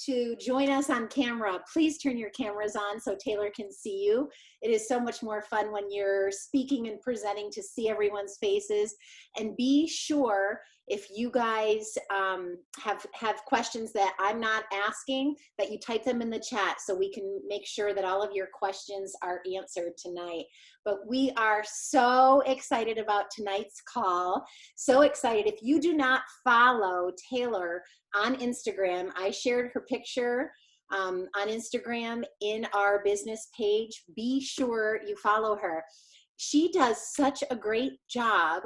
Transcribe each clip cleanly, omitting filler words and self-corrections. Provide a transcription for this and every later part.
to join us on camera, please turn your cameras on so Taylor can see you. It is so much more fun when you're speaking and presenting to see everyone's faces. And be sure, if you guys have questions that I'm not asking, that you type them in the chat so we can make sure that all of your questions are answered tonight. But we are so excited about tonight's call. So excited. If you do not follow Taylor on Instagram, I shared her picture on Instagram in our business page. Be sure you follow her. She does such a great job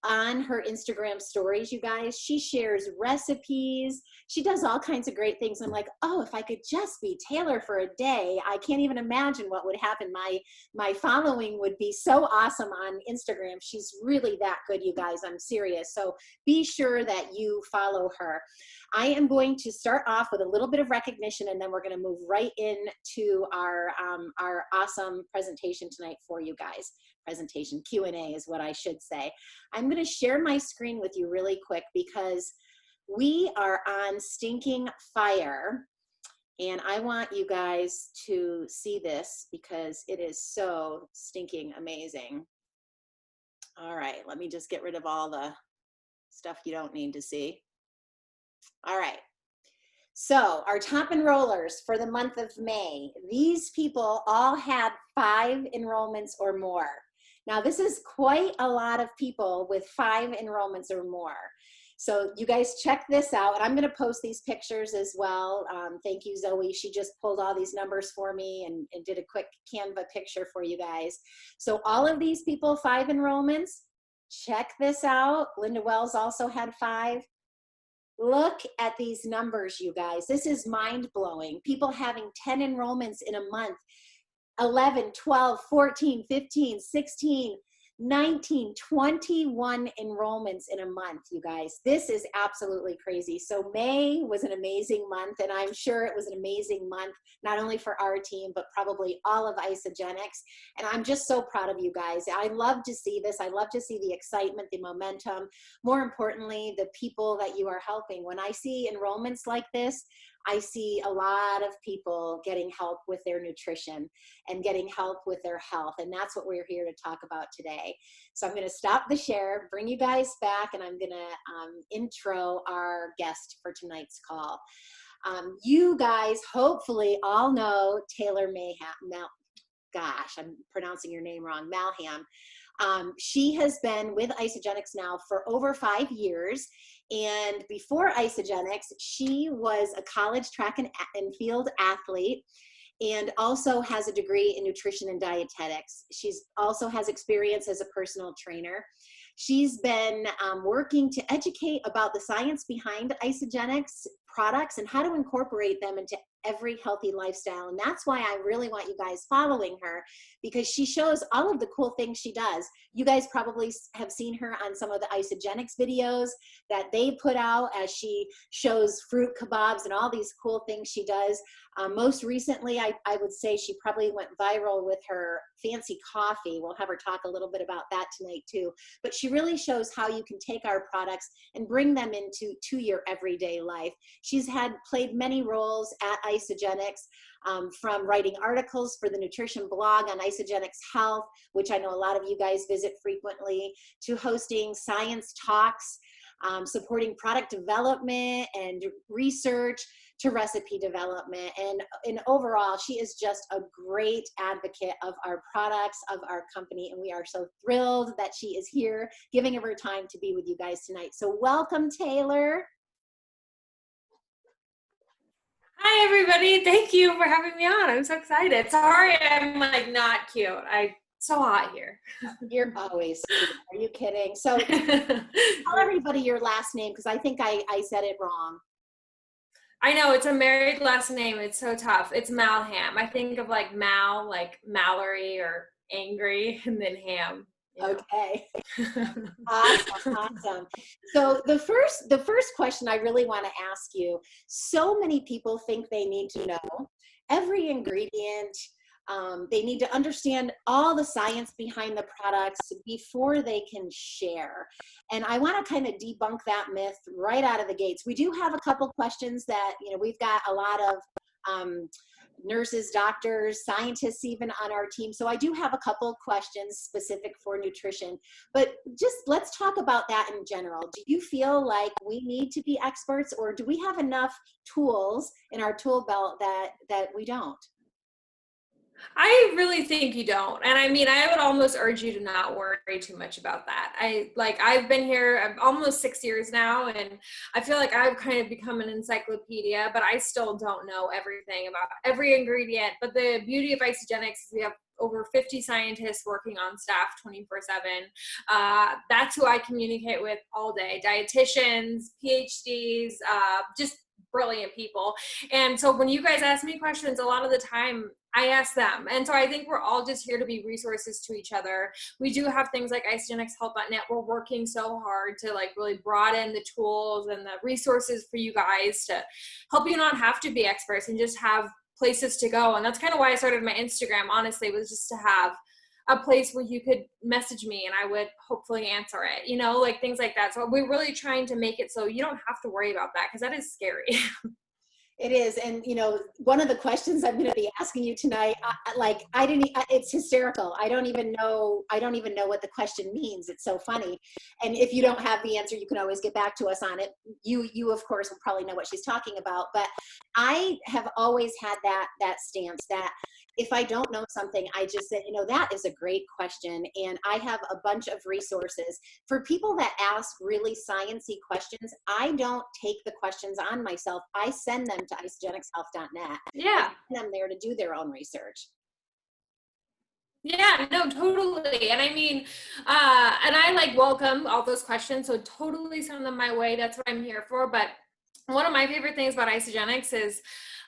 on her Instagram stories, you guys. She shares recipes. She does all kinds of great things. I'm like, oh, if I could just be Taylor for a day, I can't even imagine what would happen. My following would be so awesome on Instagram. She's really that good, you guys. I'm serious. So be sure that you follow her. I am going to start off with a little bit of recognition, and then we're going to move right into our awesome presentation tonight for you guys. Presentation, Q&A is what I should say. I'm going to share my screen with you really quick because we are on stinking fire, and I want you guys to see this because it is so stinking amazing. All right, let me just get rid of all the stuff you don't need to see. All right. So our top enrollers for the month of May, these people all had 5 enrollments or more. Now, this is quite a lot of people with 5 enrollments or more. So you guys check this out. And I'm going to post these pictures as well. Thank you, Zoe. She just pulled all these numbers for me and did a quick Canva picture for you guys. So all of these people, 5 enrollments. Check this out. Linda Wells also had 5. Look at these numbers, you guys. This is mind-blowing. People having 10 enrollments in a month. 11, 12, 14, 15, 16, 19, 21 enrollments in a month, you guys. This is absolutely crazy. So May was an amazing month, and I'm sure it was an amazing month, not only for our team, but probably all of Isagenix. And I'm just so proud of you guys. I love to see this. I love to see the excitement, the momentum, more importantly, the people that you are helping. When I see enrollments like this, I see a lot of people getting help with their nutrition and getting help with their health. And that's what we're here to talk about today. So I'm going to stop the share, bring you guys back, and I'm going to intro our guest for tonight's call. You guys hopefully all know Taylor Malham. Gosh, I'm pronouncing your name wrong, Malham. She has been with Isagenix now for over 5 years. And before Isagenix, she was a college track and field athlete and also has a degree in nutrition and dietetics. She's also has experience as a personal trainer. She's been working to educate about the science behind Isagenix products and how to incorporate them into every healthy lifestyle. And that's why I really want you guys following her, because she shows all of the cool things she does. You guys probably have seen her on some of the Isagenix videos that they put out as she shows fruit kebabs and all these cool things she does. Most recently, I would say she probably went viral with her fancy coffee. We'll have her talk a little bit about that tonight too. But she really shows how you can take our products and bring them into your everyday life. She's played many roles at Isagenix, from writing articles for the nutrition blog on Isagenix Health, which I know a lot of you guys visit frequently, to hosting science talks, supporting product development and research, to recipe development. And overall, she is just a great advocate of our products, of our company, and we are so thrilled that she is here, giving of her time to be with you guys tonight. So welcome, Taylor. Hi, everybody. Thank you for having me on. I'm so excited. Sorry I'm like not cute. It's so hot here. You're always cute. Are you kidding? So tell everybody your last name, because I think I said it wrong. I know, it's a married last name. It's so tough. It's Malham. I think of like Mal, like Mallory or angry, and then ham. Okay. Awesome. So the first question I really want to ask you, so many people think they need to know every ingredient They need to understand all the science behind the products before they can share. And I want to kind of debunk that myth right out of the gates. We do have a couple questions that, we've got a lot of nurses, doctors, scientists even on our team. So I do have a couple questions specific for nutrition, but just let's talk about that in general. Do you feel like we need to be experts, or do we have enough tools in our tool belt that we don't? I really think you don't. And I mean, I would almost urge you to not worry too much about that. I've been here almost 6 years now, and I feel like I've kind of become an encyclopedia, but I still don't know everything about every ingredient. But the beauty of Isogenics is we have over 50 scientists working on staff 24/7. That's who I communicate with all day. Dietitians, PhDs, just brilliant people. And so when you guys ask me questions, a lot of the time I ask them. And so I think we're all just here to be resources to each other. We do have things like isogenicshealth.net. We're working so hard to like really broaden the tools and the resources for you guys to help you not have to be experts and just have places to go. And that's kind of why I started my Instagram, honestly, was just to have a place where you could message me and I would hopefully answer it, like things like that. So we're really trying to make it so you don't have to worry about that, because that is scary. It is. And, one of the questions I'm going to be asking you tonight, it's hysterical. I don't even know what the question means. It's so funny. And if you don't have the answer, you can always get back to us on it. You of course will probably know what she's talking about, but I have always had that stance that if I don't know something, I just said, that is a great question. And I have a bunch of resources for people that ask really sciencey questions. I don't take the questions on myself. I send them to isogenicshealth.net. Yeah. I send them there to do their own research. Yeah, no, totally. And I mean, and I welcome all those questions. So totally send them my way. That's what I'm here for. But one of my favorite things about Isogenics is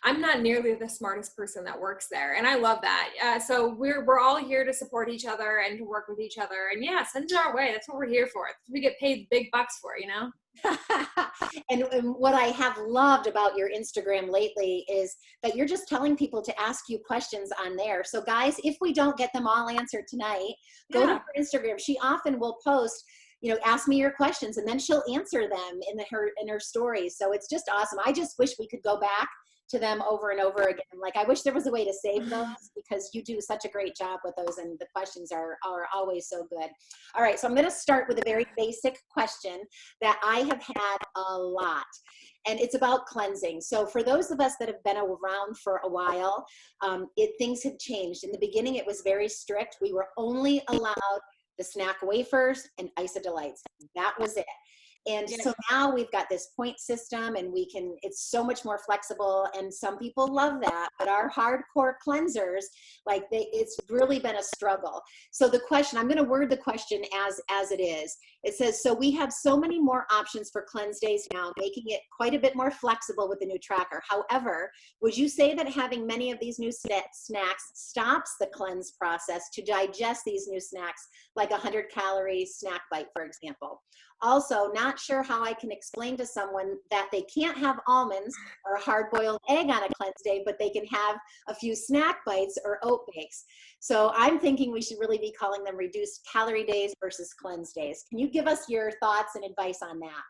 I'm not nearly the smartest person that works there. And I love that. So we're all here to support each other and to work with each other. And yeah, send it our way. That's what we're here for. That's what we get paid big bucks for, And what I have loved about your Instagram lately is that you're just telling people to ask you questions on there. So guys, if we don't get them all answered tonight, go to her Instagram. She often will post, ask me your questions, and then she'll answer them in her stories. So it's just awesome. I just wish we could go back to them over and over again. Like, I wish there was a way to save those, because you do such a great job with those, and the questions are always so good. All right, so I'm going to start with a very basic question that I have had a lot, and it's about cleansing. So for those of us that have been around for a while, things have changed. In the beginning, it was very strict. We were only allowed the snack wafers and Isodelites. That was it. And so now we've got this point system, and it's so much more flexible, and some people love that, but our hardcore cleansers, it's really been a struggle. So the question, I'm going to word the question as it is. It says, so we have so many more options for cleanse days now, making it quite a bit more flexible with the new tracker. However, would you say that having many of these new snacks stops the cleanse process to digest these new snacks, like a 100-calorie snack bite, for example? Also, not sure how I can explain to someone that they can't have almonds or a hard-boiled egg on a cleanse day, but they can have a few snack bites or oat bakes. So I'm thinking we should really be calling them reduced calorie days versus cleanse days. Can you give us your thoughts and advice on that?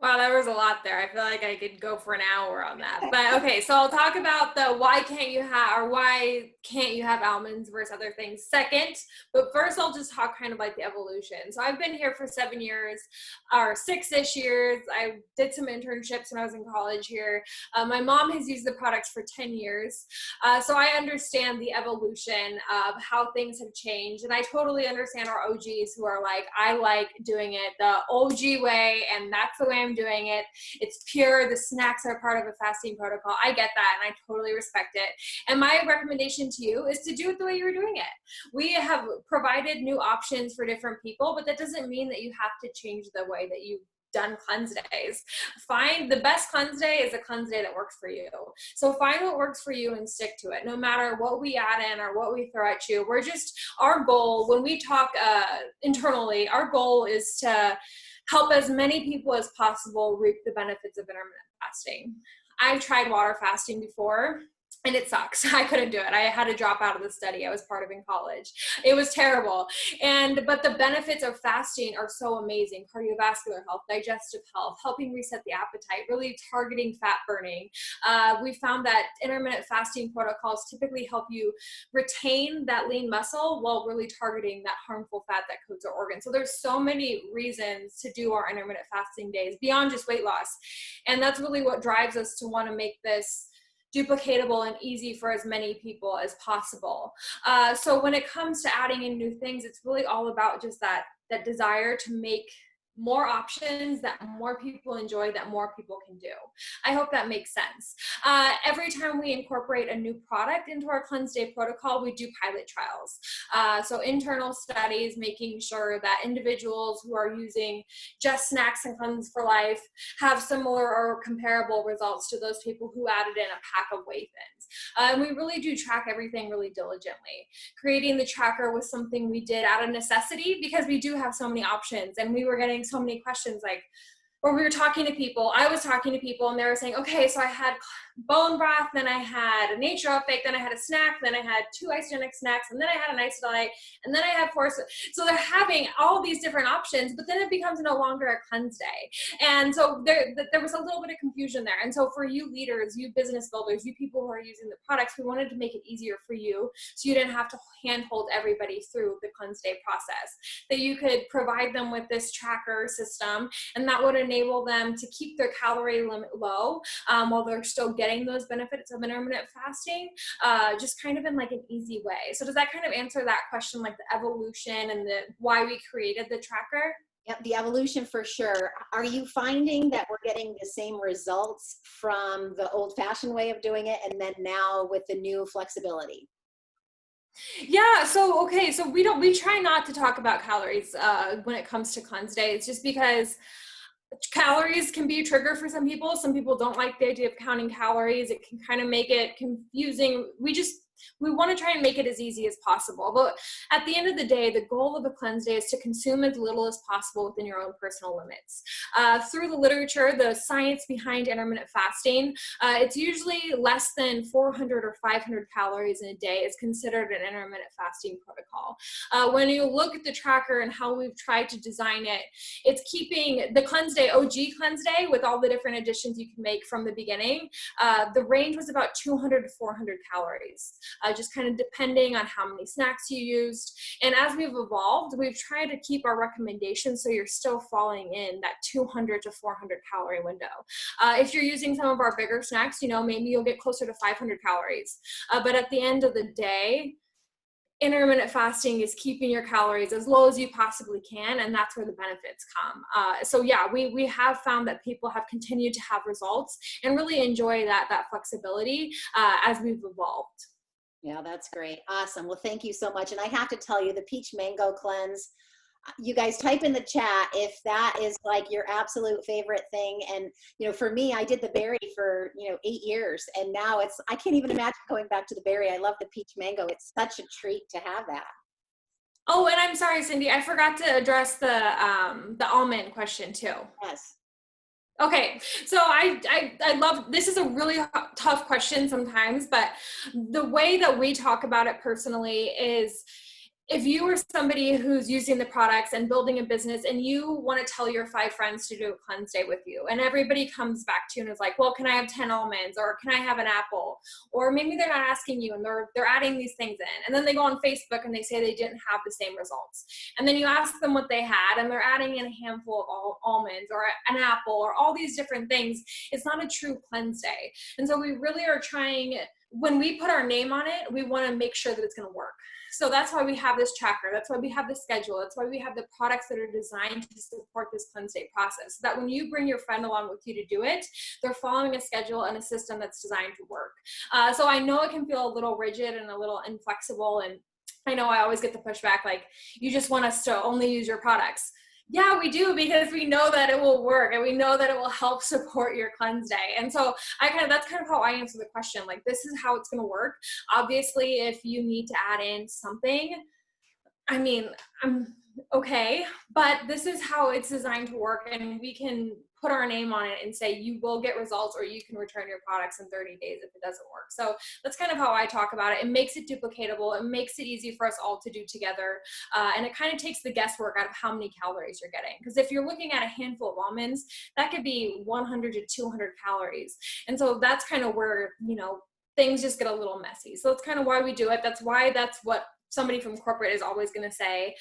Wow, there was a lot there. I feel like I could go for an hour on that. But okay, so I'll talk about the why can't you have almonds versus other things second. But first, I'll just talk kind of like the evolution. So I've been here for 7 years, or 6-ish years. I did some internships when I was in college here. My mom has used the products for 10 years. So I understand the evolution of how things have changed. And I totally understand our OGs who are like, I like doing it the OG way, and that's the way I'm doing it. It's pure. The snacks are part of a fasting protocol. I get that, and I totally respect it. And my recommendation to you is to do it the way you're doing it. We have provided new options for different people, but that doesn't mean that you have to change the way that you've done cleanse days. Find the best cleanse day is a cleanse day that works for you. So find what works for you and stick to it. No matter what we add in or what we throw at you, our goal when we talk internally, our goal is to help as many people as possible reap the benefits of intermittent fasting. I've tried water fasting before. and it sucks. I couldn't do it. I had to drop out of the study I was part of in college. It was terrible. But the benefits of fasting are so amazing. Cardiovascular health, digestive health, helping reset the appetite, really targeting fat burning. We found that intermittent fasting protocols typically help you retain that lean muscle while really targeting that harmful fat that coats our organs. So there's so many reasons to do our intermittent fasting days beyond just weight loss. And that's really what drives us to want to make this duplicatable and easy for as many people as possible. So when it comes to adding in new things, it's really all about just that desire to make more options that more people enjoy, that more people can do. I hope that makes sense. Every time we incorporate a new product into our cleanse day protocol, we do pilot trials. So internal studies, making sure that individuals who are using just snacks and cleanse for life have similar or comparable results to those people who added in a pack of whey thins. And we really do track everything really diligently. Creating the tracker was something we did out of necessity because we do have so many options, and we were getting so many questions like, or we were talking to people, I was talking to people and they were saying, okay, so I had bone broth, then I had a naturopathic, then I had a snack, then I had 2 isogenic snacks, and then I had an isodite, and then I had 4. So they're having all these different options, but then it becomes no longer a cleanse day. And so there was a little bit of confusion there. And so for you leaders, you business builders, you people who are using the products, we wanted to make it easier for you so you didn't have to handhold everybody through the cleanse day process, that you could provide them with this tracker system, and that would enable them to keep their calorie limit low while they're still getting those benefits of intermittent fasting, just kind of in like an easy way. So does that kind of answer that question, like the evolution and the why we created the tracker? Yep, the evolution for sure. Are you finding that we're getting the same results from the old-fashioned way of doing it and then now with the new flexibility? Yeah, so okay, so we try not to talk about calories when it comes to cleanse days, just because calories can be a trigger for some people. Some people don't like the idea of counting calories. It can kind of make it confusing. We want to try and make it as easy as possible. But at the end of the day, the goal of a cleanse day is to consume as little as possible within your own personal limits. Through the literature, the science behind intermittent fasting, it's usually less than 400 or 500 calories in a day is considered an intermittent fasting protocol. When you look at the tracker and how we've tried to design it, it's keeping the cleanse day, OG cleanse day, with all the different additions you can make from the beginning. The range was about 200 to 400 calories. Just kind of depending on how many snacks you used. And as we've evolved, we've tried to keep our recommendations so you're still falling in that 200 to 400 calorie window. If you're using some of our bigger snacks, maybe you'll get closer to 500 calories. But at the end of the day, intermittent fasting is keeping your calories as low as you possibly can, and that's where the benefits come. So yeah, we have found that people have continued to have results and really enjoy that flexibility as we've evolved. Yeah, that's great. Awesome. Well, thank you so much. And I have to tell you, the peach mango cleanse, you guys type in the chat if that is like your absolute favorite thing. And, for me, I did the berry for, 8 years, and now I can't even imagine going back to the berry. I love the peach mango. It's such a treat to have that. Oh, and I'm sorry, Cindy, I forgot to address the almond question too. Yes. Okay, so I love, this is a really tough question sometimes, but the way that we talk about it personally is, if you are somebody who's using the products and building a business and you want to tell your 5 friends to do a cleanse day with you, and everybody comes back to you and is like, well, can I have 10 almonds, or can I have an apple? Or maybe they're not asking you and they're adding these things in, and then they go on Facebook and they say they didn't have the same results. And then you ask them what they had and they're adding in a handful of almonds or an apple or all these different things. It's not a true cleanse day. And so we really are trying, when we put our name on it, we want to make sure that it's going to work. So that's why we have this tracker. That's why we have the schedule. That's why we have the products that are designed to support this cleanse day process. So that when you bring your friend along with you to do it, they're following a schedule and a system that's designed to work. So I know it can feel a little rigid and a little inflexible. And I know I always get the pushback, like, you just want us to only use your products. Yeah, we do, because we know that it will work and we know that it will help support your cleanse day. And so that's kind of how I answer the question. Like, this is how it's going to work. Obviously, if you need to add in something, I'm okay, but this is how it's designed to work, and we can put our name on it and say you will get results or you can return your products in 30 days if it doesn't work. So that's kind of how I talk about it. It makes it duplicatable. It makes it easy for us all to do together. And it kind of takes the guesswork out of how many calories you're getting. Because if you're looking at a handful of almonds, that could be 100 to 200 calories. And so that's kind of where, things just get a little messy. So that's kind of why we do it. That's what somebody from corporate is always going to say.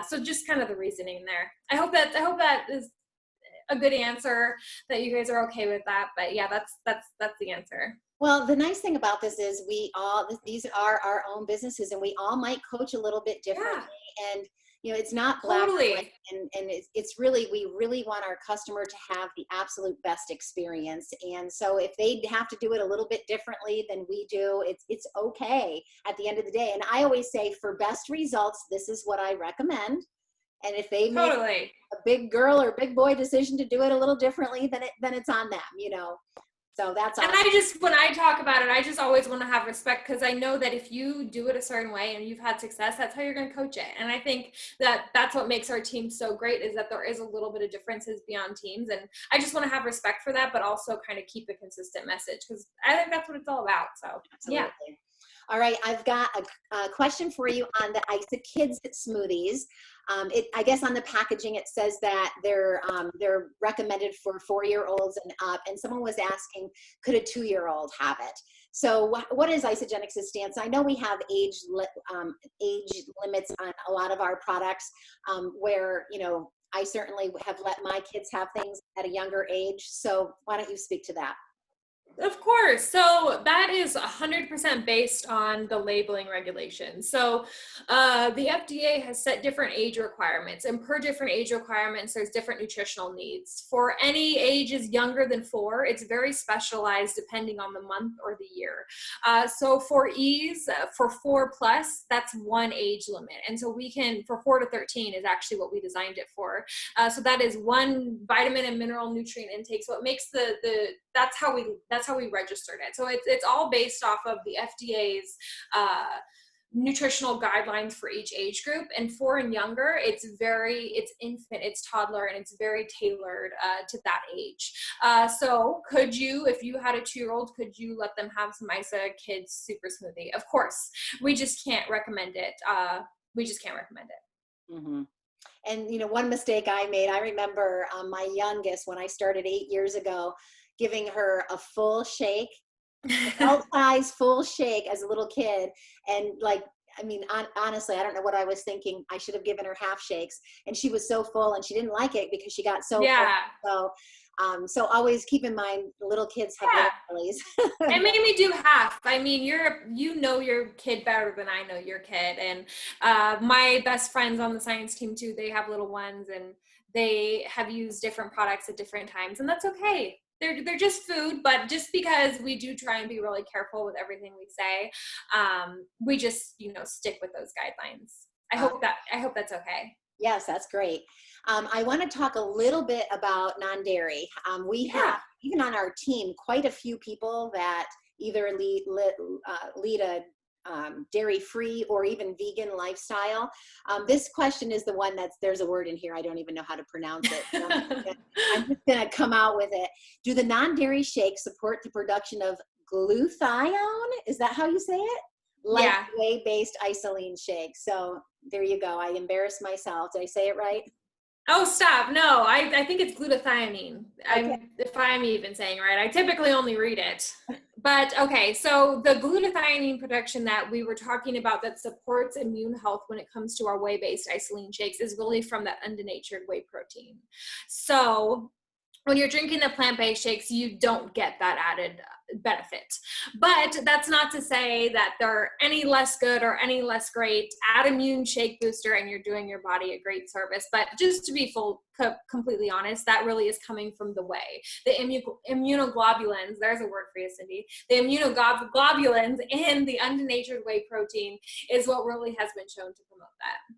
So just kind of the reasoning there. I hope that is a good answer, that you guys are okay with that. But yeah, that's the answer. Well, the nice thing about this is these are our own businesses, and we all might coach a little bit differently. Yeah. And it's not black totally. or white, and it's really, we really want our customer to have the absolute best experience. And so if they have to do it a little bit differently than we do, it's okay at the end of the day. And I always say, for best results, this is what I recommend. And if they make a big girl or big boy decision to do it a little differently, then it's on them, So that's awesome. And when I talk about it, I just always want to have respect, because I know that if you do it a certain way and you've had success, that's how you're going to coach it. And I think that that's what makes our team so great, is that there is a little bit of differences beyond teams. And I just want to have respect for that, but also kind of keep a consistent message, because I think that's what it's all about. So, absolutely. Yeah. All right, I've got a question for you on the Isa Kids smoothies. I guess on the packaging it says that they're recommended for 4-year-olds and up, and someone was asking, could a 2-year-old have it? So what is Isagenix's stance? I know we have age limits on a lot of our products, where I certainly have let my kids have things at a younger age. So why don't you speak to that? Of course. So that is 100% based on the labeling regulations. So the FDA has set different age requirements, and per different age requirements, there's different nutritional needs. For any ages younger than 4, it's very specialized depending on the month or the year. So for ease, for 4+, that's one age limit. And so for 4 to 13 is actually what we designed it for. So that is one vitamin and mineral nutrient intake. So it makes that's how we registered it. So it's all based off of the FDA's nutritional guidelines for each age group. And 4 and younger, it's infant, it's toddler, and it's very tailored to that age. So could you, if you had a 2-year-old, could you let them have some Isa Kids Super Smoothie? Of course. We just can't recommend it. Mm-hmm. And one mistake I made, I remember my youngest, when I started 8 years ago, giving her a full shake, adult size full shake as a little kid. And honestly, I don't know what I was thinking. I should have given her half shakes, and she was so full, and she didn't like it because she got so full. So always keep in mind, little kids have little bellies. It made me do half. I mean, you know your kid better than I know your kid. And my best friends on the science team too, they have little ones, and they have used different products at different times, and that's okay. They're just food, but just because we do try and be really careful with everything we say, we just stick with those guidelines. I hope that's okay. Yes, that's great. I want to talk a little bit about non-dairy. We have, even on our team, quite a few people that either lead a dairy-free or even vegan lifestyle. This question is the one there's a word in here, I don't even know how to pronounce it. I'm just going to come out with it. Do the non-dairy shakes support the production of glutathione? Is that how you say it? Like whey-based isolene shakes. So there you go. I embarrassed myself. Did I say it right? Oh, stop. No, I think it's glutathione. Okay. If I'm even saying it right. I typically only read it. But okay, so the glutathione production that we were talking about that supports immune health when it comes to our whey-based isolene shakes is really from that undenatured whey protein. So when you're drinking the plant-based shakes, you don't get that added benefit. But that's not to say that they're any less good or any less great. Add immune shake booster and you're doing your body a great service. But just to be completely honest, that really is coming from the whey. The immunoglobulins, there's a word for you, Cindy. The immunoglobulins in the undenatured whey protein is what really has been shown to promote that.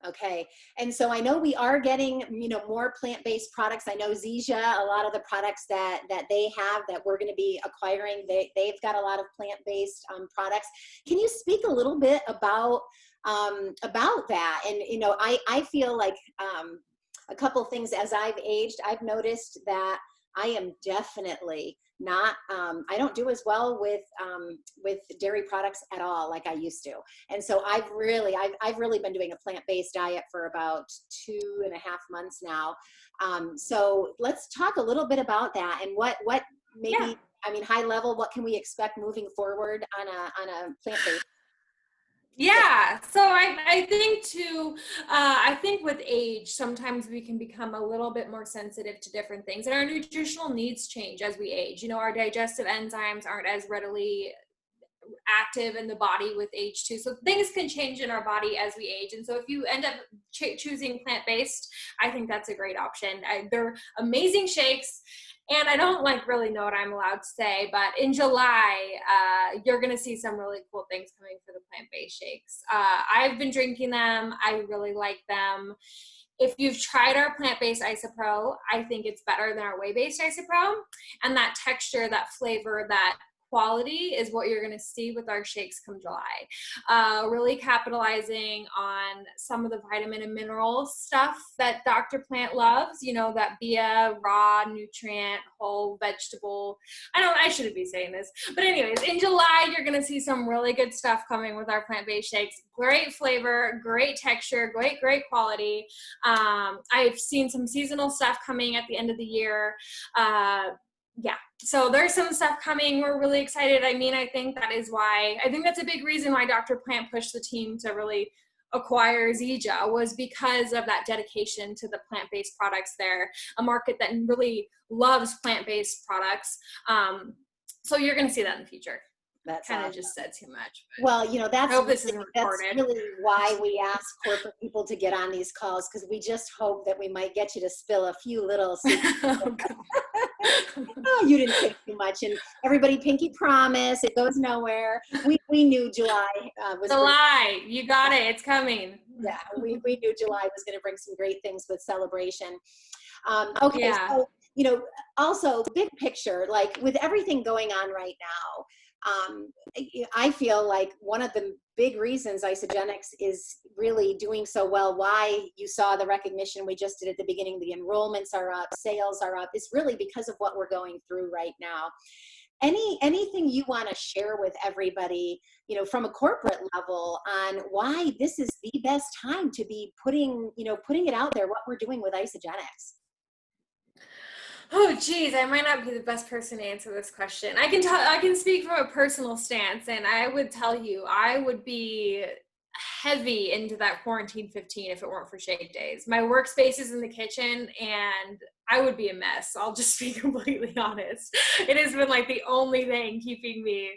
Okay. And so I know we are getting, more plant-based products. I know Zizia, a lot of the products that they have that we're going to be acquiring, they've got a lot of plant-based products. Can you speak a little bit about that? And, I feel like a couple things as I've aged, I've noticed that I am definitely not, I don't do as well with dairy products at all like I used to. And so I've really been doing a plant-based diet for about 2.5 months now. So let's talk a little bit about that and what Yeah. maybe, I mean, high level, what can we expect moving forward on a plant-based? Yeah, so I think too, I think with age, sometimes we can become a little bit more sensitive to different things, and our nutritional needs change as we age. You know, our digestive enzymes aren't as readily active in the body with age too. So things can change in our body as we age. And so if you end up choosing plant-based, I think that's a great option. They're amazing shakes. And I don't like really know what I'm allowed to say, but in July, you're going to see some really cool things coming for the plant-based shakes. I've been drinking them. I really like them. If you've tried our plant-based Isopro, I think it's better than our whey-based Isopro. And that texture, that flavor, that quality is what you're going to see with our shakes come July. Really capitalizing on some of the vitamin and mineral stuff that Dr. Plant loves, you know, that via raw, nutrient, whole vegetable. I shouldn't be saying this, but anyways, in July, you're going to see some really good stuff coming with our plant-based shakes. Great flavor, great texture, great quality. I've seen some seasonal stuff coming at the end of the year. Yeah, so there's some stuff coming. We're really excited. I mean, I think that's a big reason why Dr. Plant pushed the team to really acquire Zija, was because of that dedication to the plant-based products there, a market that really loves plant-based products. So you're going to see that in the future. That's kind of awesome. just said too much. Well, you know, I hope this is recorded. that's really why we ask corporate people to get on these calls, because we just hope that we might get you to spill a few little secrets. Oh, you didn't say too much, and everybody pinky promise it goes nowhere. We knew July was July. You got it. It's coming. Yeah, we knew July was going to bring some great things with celebration. Okay, Yeah. so you know, also big picture, like with everything going on right now. I feel like one of the big reasons Isogenics is really doing so well, why you saw the recognition we just did at the beginning, the enrollments are up, sales are up, is really because of what we're going through right now. Anything you want to share with everybody, you know, from a corporate level on why this is the best time to be putting it out there, what we're doing with Isogenics? Oh, geez, I might not be the best person to answer this question. I can speak from a personal stance, and I would tell you, I would be heavy into that quarantine 15 if it weren't for shake days. My workspace is in the kitchen, and I would be a mess. I'll just be completely honest. It has been like the only thing keeping me,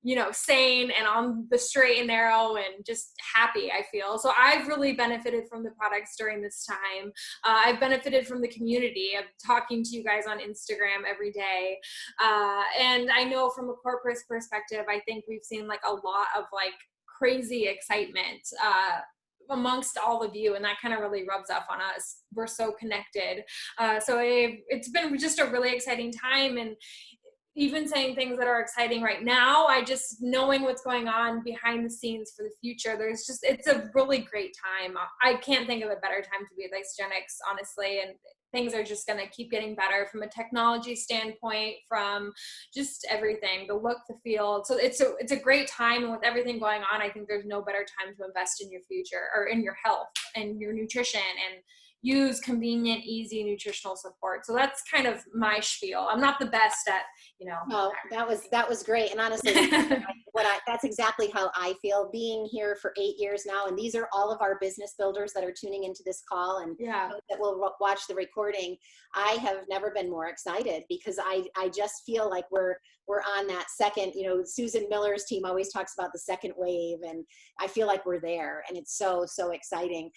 you know, sane and on the straight and narrow and just happy, I feel. So I've really benefited from the products during this time. I've benefited from the community of talking to you guys on Instagram every day. And I know from a corporate perspective, I think we've seen like a lot of like crazy excitement amongst all of you, and that kind of really rubs off on us. We're so connected. So it's been just a really exciting time, and even saying things that are exciting right now, I just knowing what's going on behind the scenes for the future, it's a really great time. I can't think of a better time to be at Isogenics, honestly, and things are just going to keep getting better from a technology standpoint, from just everything, the look, the feel. So it's a great time, and with everything going on, I think there's no better time to invest in your future or in your health and your nutrition and use convenient, easy nutritional support. So that's kind of my spiel. I'm not the best at, you know. Oh, that was great. And honestly, that's exactly how I feel, being here for 8 years now. And these are all of our business builders that are tuning into this call and that will watch the recording. I have never been more excited, because I just feel like we're on that second, you know, Susan Miller's team always talks about the second wave, and I feel like we're there, and it's so exciting.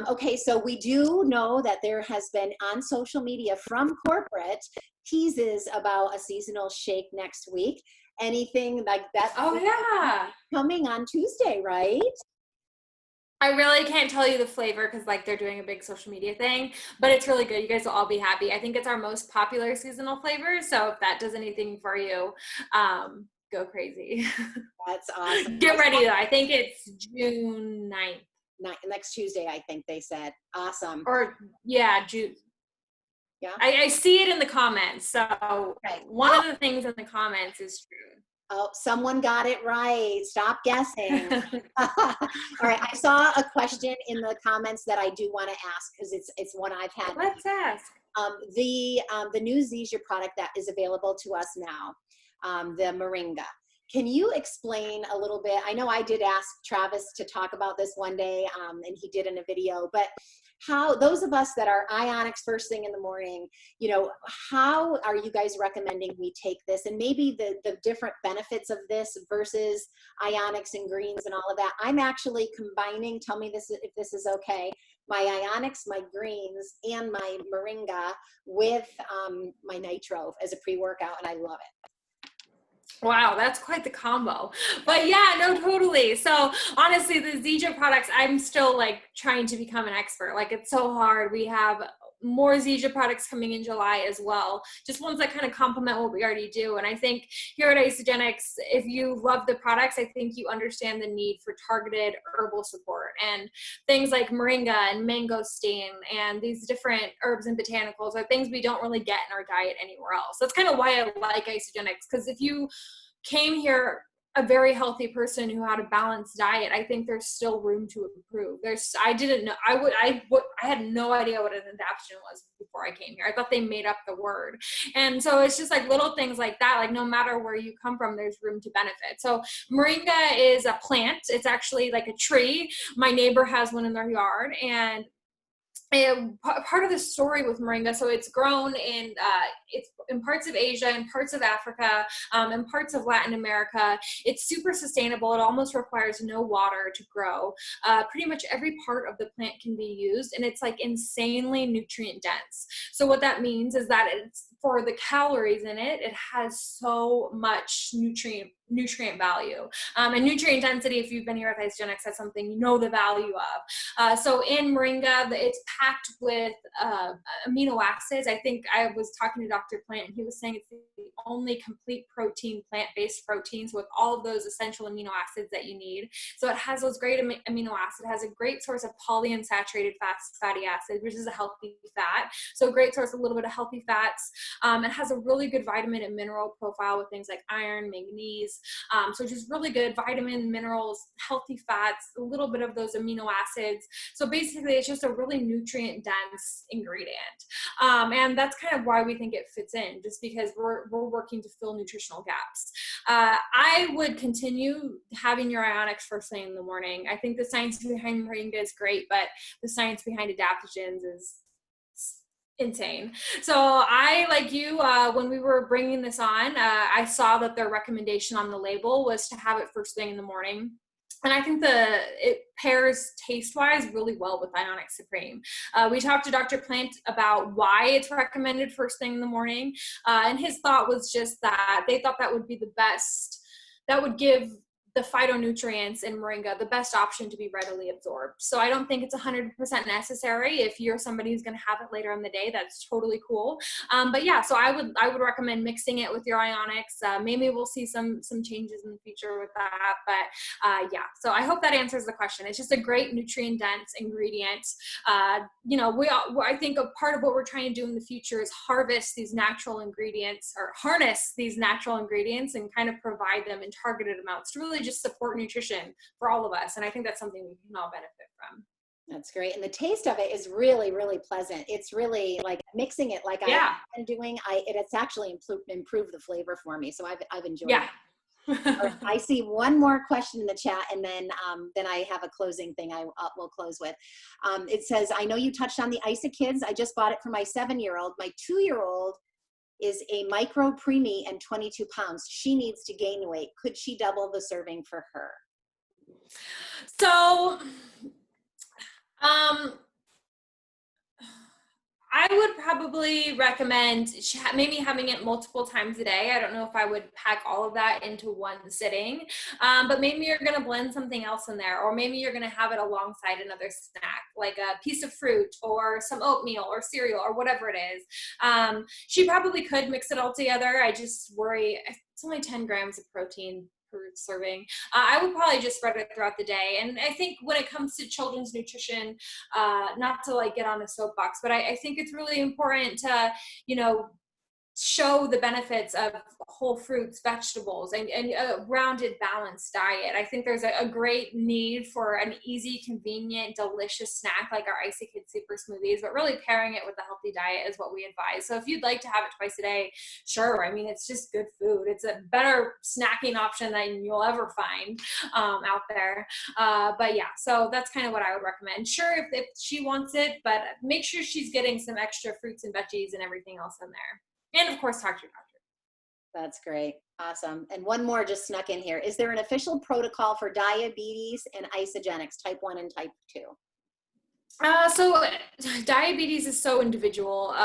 Okay, so we do know that there has been on social media from corporate teases about a seasonal shake next week. Anything like that? Oh yeah, coming on Tuesday, right? I really can't tell you the flavor because like they're doing a big social media thing, but it's really good. You guys will all be happy. I think it's our most popular seasonal flavor. So if that does anything for you, go crazy. That's awesome. Get ready though. I think it's June 9th. next Tuesday, I think they said. Awesome. Or yeah, June. Yeah. I see it in the comments. So Okay. one of the things in the comments is true. Oh, someone got it right. Stop guessing. All right. I saw a question in the comments that I do want to ask because it's one I've had. Let's ask. The new Zizia product that is available to us now, the Moringa. Can you explain a little bit? I know I did ask Travis to talk about this one day, and he did in a video, but how those of us that are ionics first thing in the morning, you know, how are you guys recommending we take this, and maybe the different benefits of this versus ionics and greens and all of that? I'm actually combining, tell me this if this is okay, my ionics, my greens, and my moringa with my nitro as a pre-workout, and I love it. Wow, that's quite the combo. But yeah, no, totally. So honestly, the Zizia products, I'm still like trying to become an expert. Like it's so hard. We have more Zizia products coming in July as well. Just ones that kind of complement what we already do. And I think here at Isogenics, if you love the products, I think you understand the need for targeted herbal support and things like moringa and mangosteen and these different herbs and botanicals are things we don't really get in our diet anywhere else. That's kind of why I like Isogenics, because if you came here a very healthy person who had a balanced diet, I think there's still room to improve. I didn't know, I had no idea what an adaptogen was before I came here. I thought they made up the word. And so it's just like little things like that, like no matter where you come from, there's room to benefit. So moringa is a plant. It's actually like a tree. My neighbor has one in their yard, and part of the story with moringa, so it's grown in it's in parts of Asia and parts of Africa and parts of Latin America. It's super sustainable. It almost requires no water to grow. Pretty much every part of the plant can be used, and it's like insanely nutrient dense. So what that means is that it's, for the calories in it, it has so much nutrient value. And nutrient density, if you've been here with Isogenics, that's something you know the value of. So in moringa, it's packed with amino acids. I think I was talking to Dr. Plant, and he was saying it's the only complete protein, plant-based proteins with all of those essential amino acids that you need. So it has those great amino acids. It has a great source of polyunsaturated fatty acids, which is a healthy fat. So a great source of a little bit of healthy fats. It has a really good vitamin and mineral profile with things like iron, manganese. So just really good vitamin, minerals, healthy fats, a little bit of those amino acids. So basically it's just a really nutrient dense ingredient. And that's kind of why we think it fits in, just because we're working to fill nutritional gaps. I would continue having your ionics first thing in the morning. I think the science behind moringa is great, but the science behind adaptogens is insane. So I, like you, when we were bringing this on, I saw that their recommendation on the label was to have it first thing in the morning. And I think it pairs taste-wise really well with Ionic Supreme. We talked to Dr. Plant about why it's recommended first thing in the morning. And his thought was just that they thought that would be the best, that would give the phytonutrients in moringa the best option to be readily absorbed. So I don't think it's 100% necessary. If you're somebody who's going to have it later in the day, that's totally cool. But yeah, so I would recommend mixing it with your ionics. Maybe we'll see some changes in the future with that. But yeah, so I hope that answers the question. It's just a great nutrient dense ingredient. You know, I think a part of what we're trying to do in the future is harvest these natural ingredients, or harness these natural ingredients, and kind of provide them in targeted amounts to really just support nutrition for all of us. And I think that's something we can all benefit from. That's great. And the taste of it is really, really pleasant. It's really like mixing it like I've been doing. It's actually improved the flavor for me. So I've enjoyed it. I see one more question in the chat, and then I have a closing thing will close with. It says, I know you touched on the Isa Kids. I just bought it for my 7-year-old. My 2-year-old is a micro preemie and 22 pounds. She needs to gain weight. Could she double the serving for her? So, I would probably recommend maybe having it multiple times a day. I don't know if I would pack all of that into one sitting, but maybe you're going to blend something else in there, or maybe you're going to have it alongside another snack, like a piece of fruit or some oatmeal or cereal or whatever it is. She probably could mix it all together. I just worry, it's only 10 grams of protein per serving. I would probably just spread it throughout the day. And I think when it comes to children's nutrition, not to like get on a soapbox, but I think it's really important to, you know, show the benefits of whole fruits, vegetables, and a rounded, balanced diet. I think there's a great need for an easy, convenient, delicious snack like our Icy Kid Super Smoothies, but really pairing it with a healthy diet is what we advise. So if you'd like to have it twice a day, sure. I mean, it's just good food. It's a better snacking option than you'll ever find out there. But yeah, so that's kind of what I would recommend. Sure, if she wants it, but make sure she's getting some extra fruits and veggies and everything else in there. And of course, talk to your doctor. That's great. Awesome. And one more just snuck in here. Is there an official protocol for diabetes and isogenics, type 1 and type 2? So diabetes is so individual.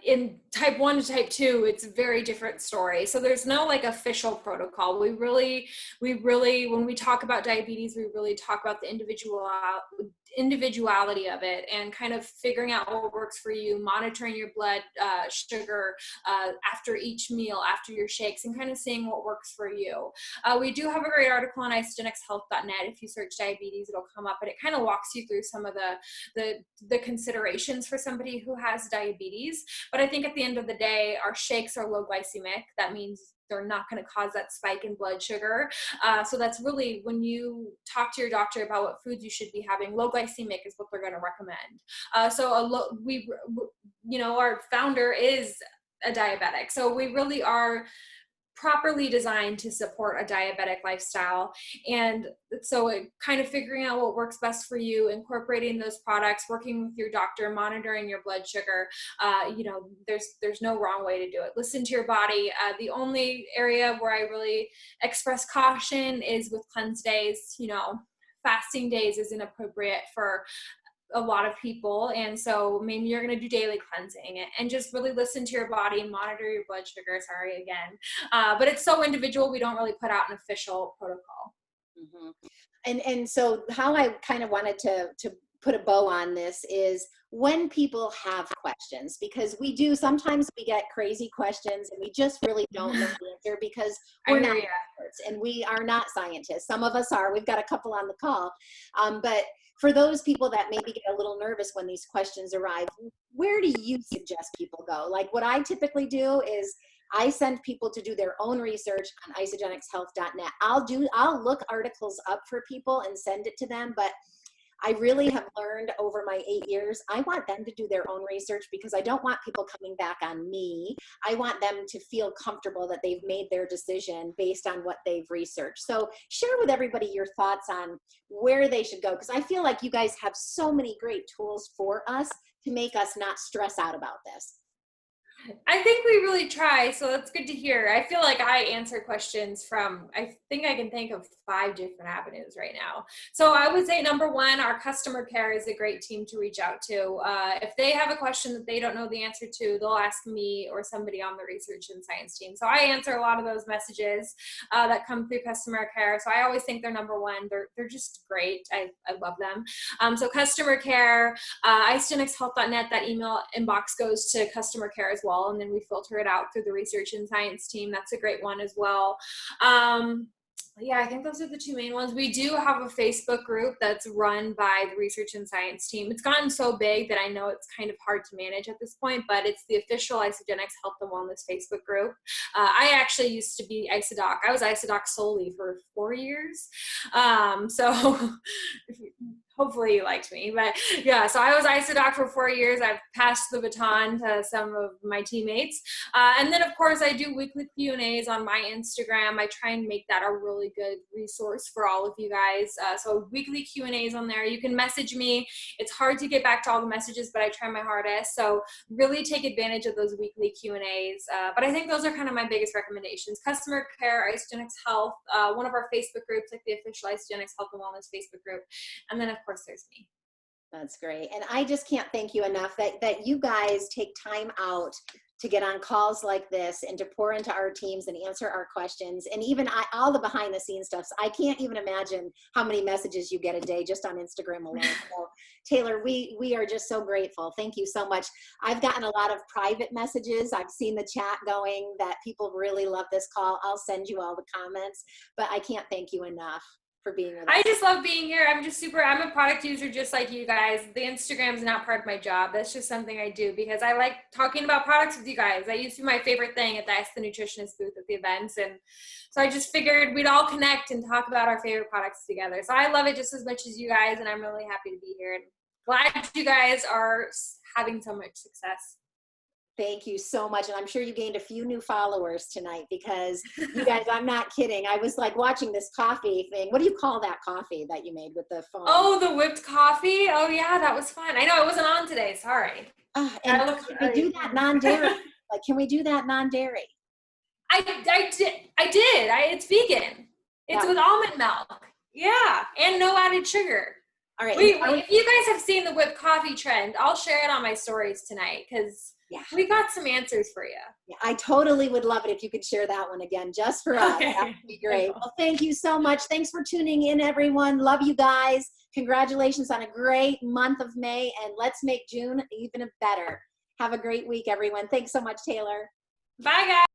In type 1 to type 2, it's a very different story. So there's no like official protocol. We really, when we talk about diabetes, we really talk about the individuality of it and kind of figuring out what works for you, monitoring your blood sugar after each meal, after your shakes, and kind of seeing what works for you. We do have a great article on isogenicshealth.net. If you search diabetes, it'll come up, but it kind of walks you through some of the considerations for somebody who has diabetes. But I think at the end of the day, our shakes are low glycemic. That means they're not going to cause that spike in blood sugar. So that's really when you talk to your doctor about what foods you should be having, low glycemic is what they're going to recommend. Our founder is a diabetic. So we really are properly designed to support a diabetic lifestyle. And so kind of figuring out what works best for you, incorporating those products, working with your doctor, monitoring your blood sugar, there's no wrong way to do it. Listen to your body. The only area where I really express caution is with cleanse days. Fasting days is inappropriate for a lot of people, and so maybe you're going to do daily cleansing and just really listen to your body and monitor your blood sugar. Sorry again, but it's so individual. We don't really put out an official protocol. Mm-hmm. And so how I kind of wanted to put a bow on this is when people have questions, because sometimes we get crazy questions and we just really don't know the answer because we're not experts and we are not scientists. Some of us are. We've got a couple on the call, but for those people that maybe get a little nervous when these questions arrive, where do you suggest people go? Like what I typically do is I send people to do their own research on isogenicshealth.net. I'll look articles up for people and send it to them, but I really have learned over my 8 years, I want them to do their own research because I don't want people coming back on me. I want them to feel comfortable that they've made their decision based on what they've researched. So share with everybody your thoughts on where they should go, because I feel like you guys have so many great tools for us to make us not stress out about this. I think we really try, so that's good to hear. I feel like I answer questions from, I think I can think of 5 different avenues right now. So I would say number 1, our customer care is a great team to reach out to. If they have a question that they don't know the answer to, they'll ask me or somebody on the research and science team. So I answer a lot of those messages that come through customer care. So I always think they're number 1. They're just great. I love them. So customer care, isogenicshealth.net, that email inbox goes to customer care as well. And then we filter it out through the research and science team. That's a great one as well. Yeah, I think those are the 2 main ones. We do have a Facebook group that's run by the research and science team. It's gotten so big that I know it's kind of hard to manage at this point, but it's the official Isogenics Health and Wellness Facebook group. I actually used to be IsoDoc. I was IsoDoc solely for 4 years. So hopefully you liked me, but yeah, so I was IsoDoc for 4 years. I've passed the baton to some of my teammates. And then of course I do weekly Q&As on my Instagram. I try and make that a really good resource for all of you guys. So weekly Q&As on there. You can message me. It's hard to get back to all the messages, but I try my hardest. So really take advantage of those weekly Q&As. But I think those are kind of my biggest recommendations. Customer care, Isogenics Health, one of our Facebook groups, like the official Isogenics Health and Wellness Facebook group. And then of course there's me. That's great. And I just can't thank you enough that you guys take time out to get on calls like this and to pour into our teams and answer our questions. And even all the behind the scenes stuff. I can't even imagine how many messages you get a day just on Instagram alone. So Taylor, we are just so grateful. Thank you so much. I've gotten a lot of private messages. I've seen the chat going that people really love this call. I'll send you all the comments, but I can't thank you enough for being with us. I just love being here. I'm a product user just like you guys. The Instagram's not part of my job. That's just something I do because I like talking about products with you guys. That used to be my favorite thing at the Ask the Nutritionist booth at the events. And so I just figured we'd all connect and talk about our favorite products together. So I love it just as much as you guys, and I'm really happy to be here. And glad you guys are having so much success. Thank you so much. And I'm sure you gained a few new followers tonight because you guys, I'm not kidding. I was like watching this coffee thing. What do you call that coffee that you made with the phone? Oh, the whipped coffee. Oh yeah, that was fun. I know I wasn't on today. Sorry. And can we do that non-dairy? Like, can we do that non-dairy? I did. It's vegan. It's with almond milk. Yeah. And no added sugar. All right. If you guys have seen the whipped coffee trend, I'll share it on my stories tonight because we got some answers for you. Yeah, I totally would love it if you could share that one again, just for us. That would be great. Well, thank you so much. Thanks for tuning in, everyone. Love you guys. Congratulations on a great month of May, and let's make June even better. Have a great week, everyone. Thanks so much, Taylor. Bye, guys.